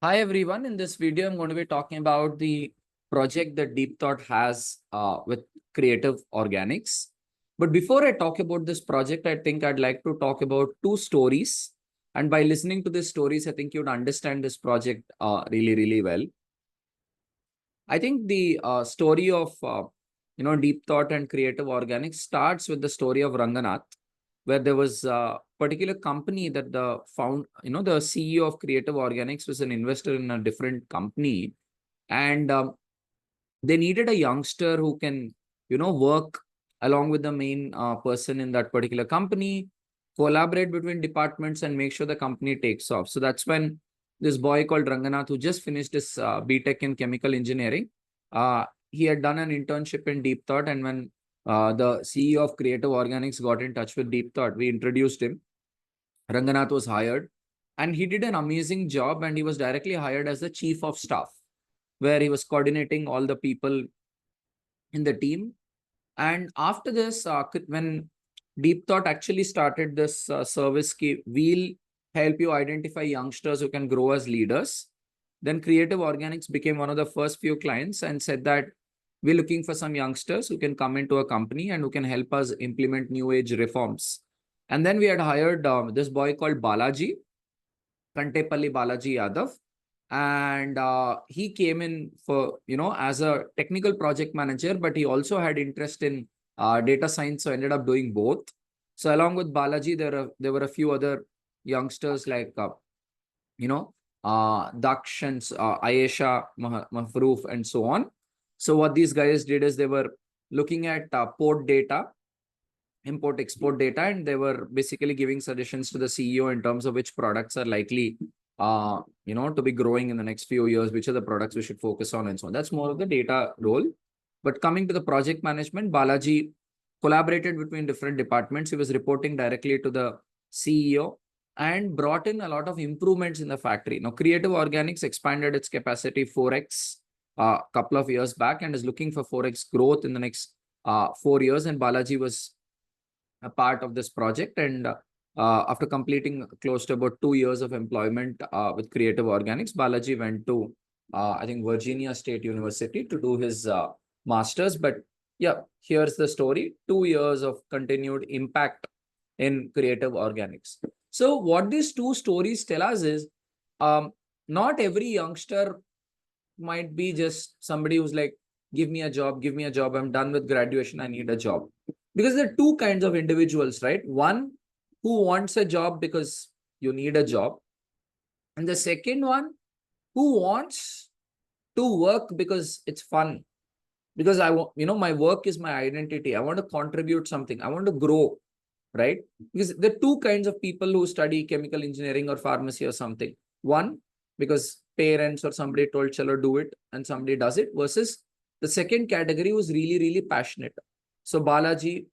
Hi everyone, in this video I'm going to be talking about the project that DeepThought has with Kreative Organics. But before I talk about this project, I think I'd like to talk about two stories. And by listening to these stories, I think you'd understand this project really well. I think the story of DeepThought and Kreative Organics starts with the story of Ranganath, where there was a particular company that the CEO of Kreative Organics was an investor in a different company, and they needed a youngster who can, work along with the main person in that particular company, collaborate between departments, and make sure the company takes off. So that's when this boy called Ranganath, who just finished his BTech in chemical engineering, he had done an internship in DeepThought, and when the CEO of Kreative Organics got in touch with DeepThought, we introduced him. Ranganath was hired, and he did an amazing job, and he was directly hired as the chief of staff, where he was coordinating all the people in the team. And after this, when DeepThought actually started this service, we'll help you identify youngsters who can grow as leaders. Then Kreative Organics became one of the first few clients and said that we're looking for some youngsters who can come into a company and who can help us implement new age reforms. And then we had hired this boy called Balaji, Kantepalli Balaji Yadav, and he came in for as a technical project manager, but he also had interest in data science, so ended up doing both. So along with Balaji, there were a few other youngsters like Daksh and Ayesha, Mahfroof, and so on. So what these guys did is they were looking at port data, import export data, and they were basically giving suggestions to the CEO in terms of which products are likely to be growing in the next few years, which are the products we should focus on, and so on. That's more of the data role. But coming to the project management, Balaji collaborated between different departments. He was reporting directly to the CEO and brought in a lot of improvements in the factory. Now, Kreative Organics expanded its capacity 4x a couple of years back and is looking for 4x growth in the next 4 years. And Balaji was a part of this project. And after completing close to about 2 years of employment with Kreative Organics, Balaji went to, I think, Virginia State University to do his master's. But yeah, here's the story. 2 years of continued impact in Kreative Organics. So what these two stories tell us is not every youngster might be just somebody who's like, give me a job, I'm done with graduation, I need a job. Because there are two kinds of individuals, right? One who wants a job because you need a job. And the second one who wants to work because it's fun. Because I want, my work is my identity. I want to contribute something. I want to grow, right? Because there are two kinds of people who study chemical engineering or pharmacy or something. One, because parents or somebody told, chalo, do it, and somebody does it, versus the second category was really passionate. So Balaji,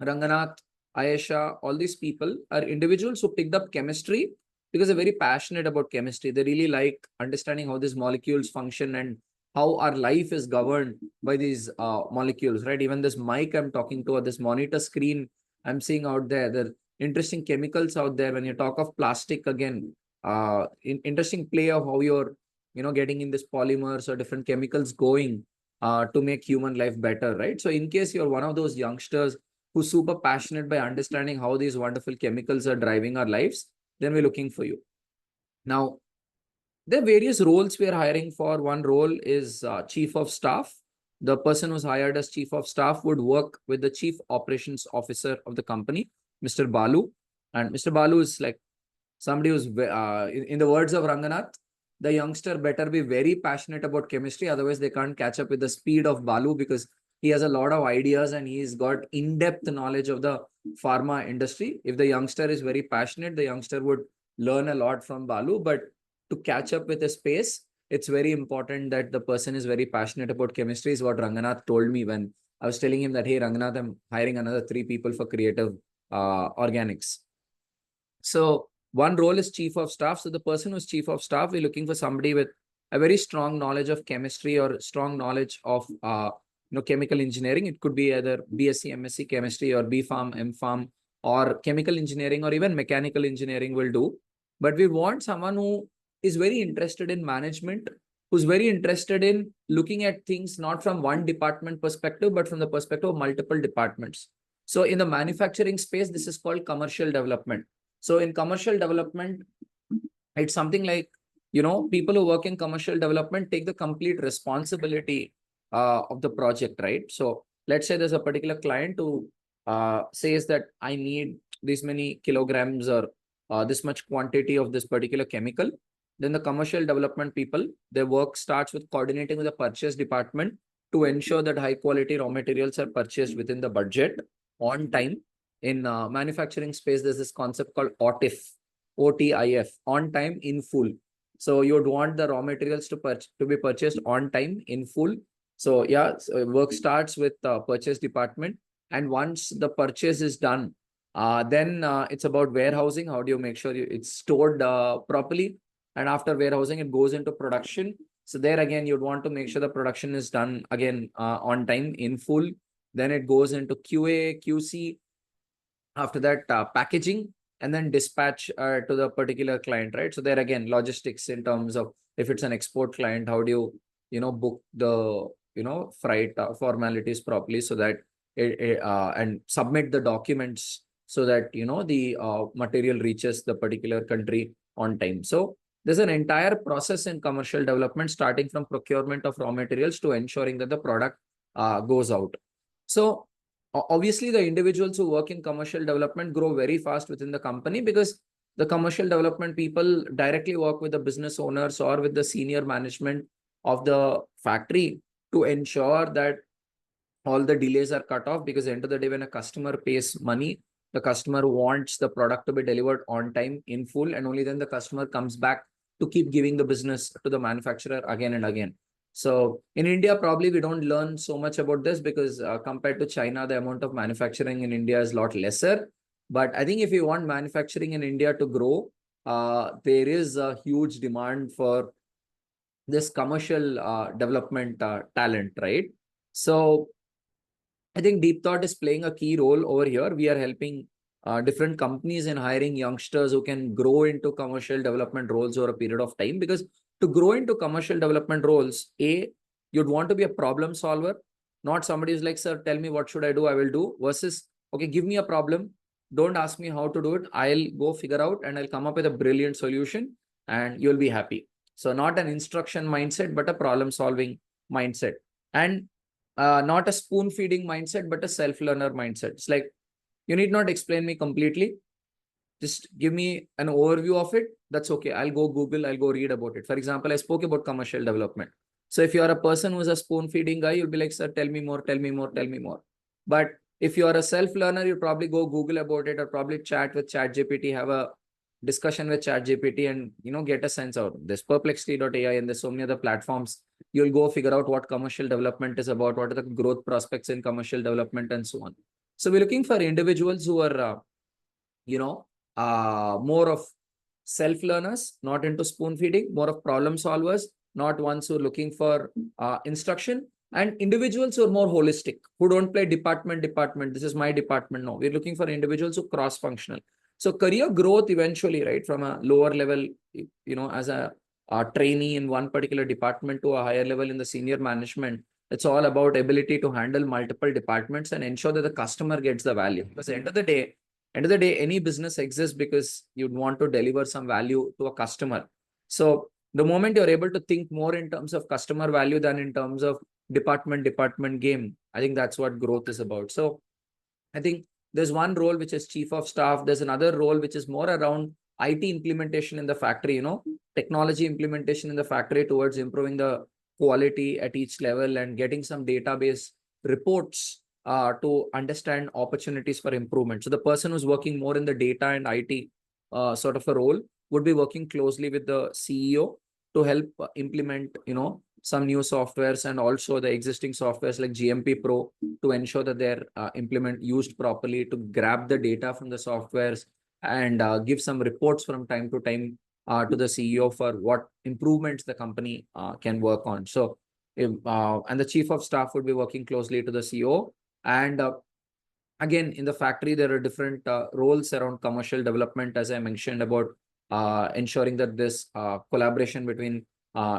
Ranganath, Ayesha, all these people are individuals who picked up chemistry because they're very passionate about chemistry. They really like understanding how these molecules function and how our life is governed by these molecules, right? Even this mic I'm talking to, or this monitor screen I'm seeing out there, there are interesting chemicals out there. When you talk of plastic again, interesting play of how you're, getting in this polymers or different chemicals going to make human life better, right? So in case you're one of those youngsters who's super passionate by understanding how these wonderful chemicals are driving our lives, then we're looking for you. Now, there are various roles we are hiring for. One role is chief of staff. The person who's hired as chief of staff would work with the chief operations officer of the company, Mr. Balu. And Mr. Balu is like somebody who's, in the words of Ranganath, the youngster better be very passionate about chemistry. Otherwise, they can't catch up with the speed of Balu, because he has a lot of ideas and he's got in-depth knowledge of the pharma industry. If the youngster is very passionate, the youngster would learn a lot from Balu. But to catch up with the space, it's very important that the person is very passionate about chemistry, is what Ranganath told me when I was telling him that, hey, Ranganath, I'm hiring another 3 people for Kreative Organics. So one role is chief of staff. So the person who's chief of staff, we're looking for somebody with a very strong knowledge of chemistry or strong knowledge of chemical engineering. It could be either BSc, MSc chemistry, or B.Pharm, M.Pharm, or chemical engineering, or even mechanical engineering will do. But we want someone who is very interested in management, who's very interested in looking at things not from one department perspective, but from the perspective of multiple departments. So in the manufacturing space, this is called commercial development. So in commercial development, it's something like, people who work in commercial development take the complete responsibility of the project, right? So let's say there's a particular client who says that I need this many kilograms or this much quantity of this particular chemical. Then the commercial development people, their work starts with coordinating with the purchase department to ensure that high quality raw materials are purchased within the budget on time. In manufacturing space, there's this concept called OTIF, on time in full. So you would want the raw materials to be purchased on time in full. So yeah, work starts with the purchase department. And once the purchase is done, then it's about warehousing. How do you make sure it's stored properly? And after warehousing, it goes into production. So there again, you'd want to make sure the production is done again on time in full. Then it goes into QA, QC. After that, packaging, and then dispatch to the particular client, right? So there again, logistics in terms of if it's an export client, how do you, book the, freight formalities properly so that and submit the documents so that, the material reaches the particular country on time. So there's an entire process in commercial development, starting from procurement of raw materials to ensuring that the product goes out. So obviously, the individuals who work in commercial development grow very fast within the company because the commercial development people directly work with the business owners or with the senior management of the factory to ensure that all the delays are cut off, because at the end of the day, when a customer pays money, the customer wants the product to be delivered on time in full, and only then the customer comes back to keep giving the business to the manufacturer again and again. So in India, probably we don't learn so much about this because compared to China, the amount of manufacturing in India is a lot lesser. But I think if you want manufacturing in India to grow, there is a huge demand for this commercial development talent, right? So I think DeepThought is playing a key role over here. We are helping different companies in hiring youngsters who can grow into commercial development roles over a period of time. Because to grow into commercial development roles, you'd want to be a problem solver, not somebody who's like, sir, tell me what should I do, I will do, versus, okay, give me a problem. Don't ask me how to do it. I'll go figure out and I'll come up with a brilliant solution and you'll be happy. So not an instruction mindset, but a problem solving mindset. And not a spoon feeding mindset, but a self-learner mindset. It's like, you need not explain me completely. Just give me an overview of it. That's okay. I'll go Google, I'll go read about it. For example, I spoke about commercial development. So if you're a person who's a spoon feeding guy, you'll be like, sir, tell me more, tell me more, tell me more. But if you are a self-learner, you'll probably go Google about it or probably chat with ChatGPT, have a discussion with ChatGPT and, get a sense out. There's perplexity.ai and there's so many other platforms. You'll go figure out what commercial development is about, what are the growth prospects in commercial development and so on. So we're looking for individuals who are, more of self-learners, not into spoon feeding, more of problem solvers, not ones who are looking for instruction, and individuals who are more holistic, who don't play department, this is my department. No, we're looking for individuals who cross-functional. So career growth eventually, right, from a lower level, as a trainee in one particular department to a higher level in the senior management, it's all about ability to handle multiple departments and ensure that the customer gets the value. Because at the end of the day, any business exists because you'd want to deliver some value to a customer. So the moment you're able to think more in terms of customer value than in terms of department game, I think that's what growth is about. So I think there's one role which is chief of staff. There's another role which is more around IT implementation in the factory, technology implementation in the factory towards improving the quality at each level and getting some database reports to understand opportunities for improvement. So the person who's working more in the data and IT sort of a role would be working closely with the CEO to help implement, some new softwares and also the existing softwares like GMP Pro to ensure that they're used properly, to grab the data from the softwares and give some reports from time to time to the CEO for what improvements the company can work on. So, and the chief of staff would be working closely to the CEO. And again, in the factory, there are different roles around commercial development, as I mentioned about ensuring that this collaboration between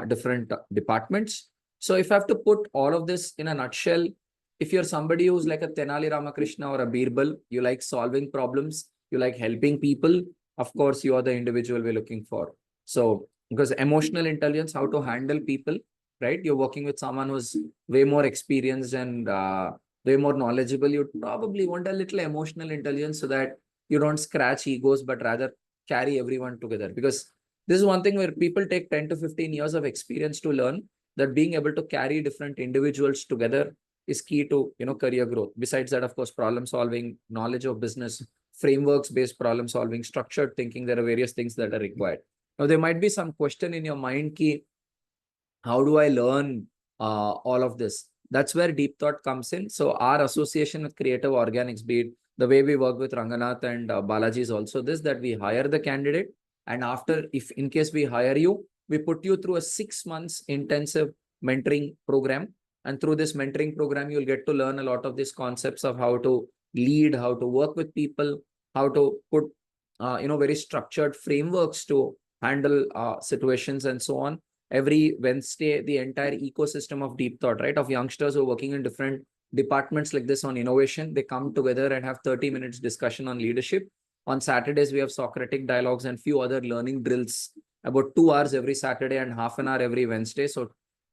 different departments. So if I have to put all of this in a nutshell, if you're somebody who's like a Tenali Ramakrishna or a Birbal, you like solving problems, you like helping people, of course, you are the individual we're looking for. So because emotional intelligence, how to handle people, right? You're working with someone who's way more experienced and way more knowledgeable. You probably want a little emotional intelligence so that you don't scratch egos, but rather carry everyone together. Because this is one thing where people take 10 to 15 years of experience to learn that being able to carry different individuals together is key to career growth. Besides that, of course, problem solving, knowledge of business, frameworks based problem solving, structured thinking, there are various things that are required. Now there might be some question in your mind ki, how do I learn all of this? That's where DeepThought comes in. So our association with Kreative Organics, be it the way we work with Ranganath and Balaji, is also this, that we hire the candidate, and after, if in case we hire you, we put you through a 6 months intensive mentoring program. And through this mentoring program, you'll get to learn a lot of these concepts of how to lead, how to work with people, how to put very structured frameworks to handle situations and so on. Every Wednesday, the entire ecosystem of DeepThought, right, of youngsters who are working in different departments like this on innovation, they come together and have 30 minutes discussion on leadership. On Saturdays, we have Socratic dialogues and few other learning drills, about 2 hours every Saturday and half an hour every Wednesday. So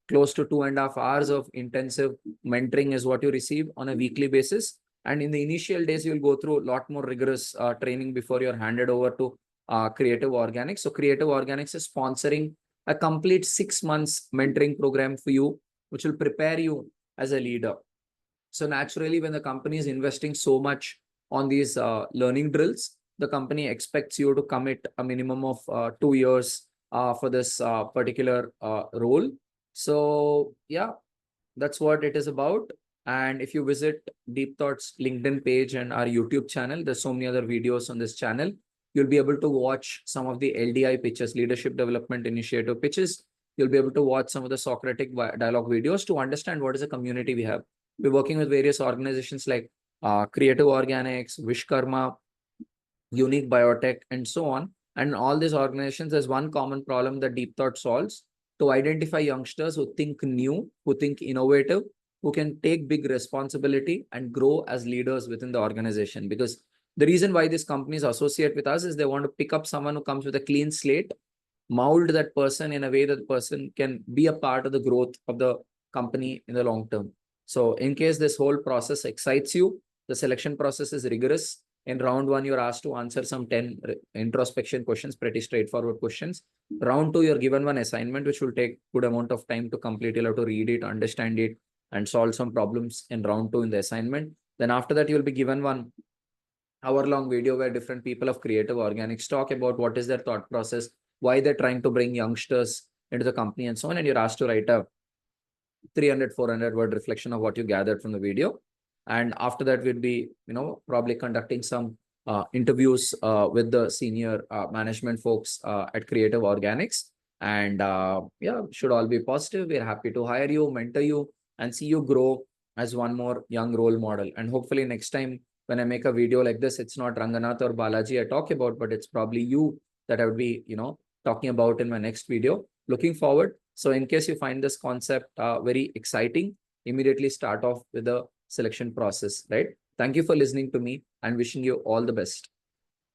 close to 2.5 hours of intensive mentoring is what you receive on a weekly basis. And in the initial days, you'll go through a lot more rigorous training before you're handed over to Kreative Organics. So Kreative Organics is sponsoring a complete 6 months mentoring program for you, which will prepare you as a leader. So naturally, when the company is investing so much on these learning drills, the company expects you to commit a minimum of 2 years for this particular role. So yeah, that's what it is about. And if you visit DeepThought's LinkedIn page and our YouTube channel, there's so many other videos on this channel. You'll be able to watch some of the LDI pitches, Leadership Development Initiative pitches. You'll be able to watch some of the Socratic dialogue videos to understand what is the community we have. We're working with various organizations like Kreative Organics, Vishkarma, Unique Biotech, and so on. And all these organizations, there's one common problem that DeepThought solves: to identify youngsters who think new, who think innovative, who can take big responsibility and grow as leaders within the organization. Because the reason why these companies associate with us is they want to pick up someone who comes with a clean slate, mold that person in a way that the person can be a part of the growth of the company in the long term. So in case this whole process excites you, the selection process is rigorous. In round 1, you're asked to answer some 10 introspection questions, pretty straightforward questions. Round 2, you're given one assignment, which will take good amount of time to complete. You'll have to read it, understand it, and solve some problems in round 2 in the assignment. Then after that, you'll be given 1 hour-long video where different people of Kreative Organics talk about what is their thought process, why they're trying to bring youngsters into the company, and so on. And you're asked to write a 300, 400 word reflection of what you gathered from the video. And after that, we'll be, probably conducting some interviews with the senior management folks at Kreative Organics. And yeah, should all be positive. We're happy to hire you, mentor you, and see you grow as one more young role model. And hopefully next time when I make a video like this, it's not Ranganath or Balaji I talk about, but it's probably you that I would be, talking about in my next video. Looking forward. So in case you find this concept very exciting, immediately start off with the selection process, right? Thank you for listening to me and wishing you all the best.